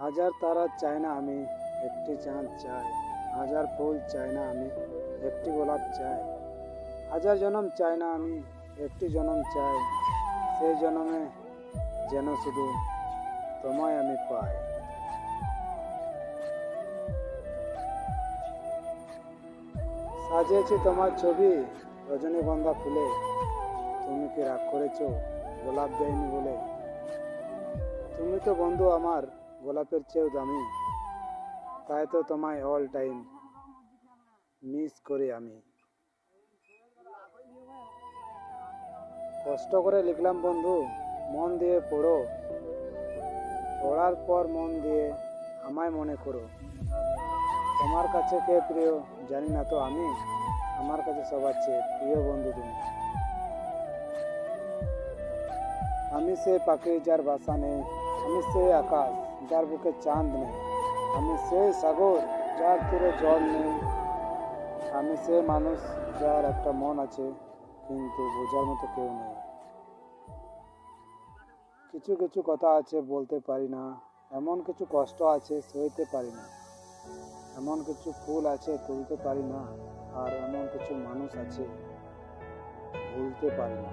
হাজার তারা চাই না আমি, একটি চাঁদ চাই। হাজার ফুল চাই না আমি, একটি গোলাপ চাই। হাজার জনম চাই না আমি, একটি জনম চাই। সেই জনমে যেন শুধু তোমায় আমি পাই। সাজিয়েছি তোমার ছবি রজনীগন্ধা ফুলে, তুমি কি রাগ করেছো গোলাপ দেয়নি বলে? তুমি তো বন্ধু আমার গোলাপের চেয়েও দামি, তাই তো তোমায় অল টাইম মিস করি আমি। কষ্ট করে লিখলাম বন্ধু, মন দিয়ে পড়ো। পড়ার পর মন দিয়ে আমায় মনে করো। তোমার কাছে কে প্রিয় জানি না তো আমি, আমার কাছে সবার চেয়ে প্রিয় বন্ধু তুমি। আমি সে পাখি যার বাসা নেই, আমি সে আকাশ যার বুকে চাঁদ নেই, আমি সে সাগর যার তীরে জল নেই, আমি সে মানুষ যার একটা মন আছে কিন্তু বোঝার মতো কেউ নেই। কিছু কিছু কথা আছে বলতে পারি না, এমন কিছু কষ্ট আছে সইতে পারি না, এমন কিছু ফুল আছে তুলতে পারি না, আর এমন কিছু মানুষ আছে ভুলতে পারি না।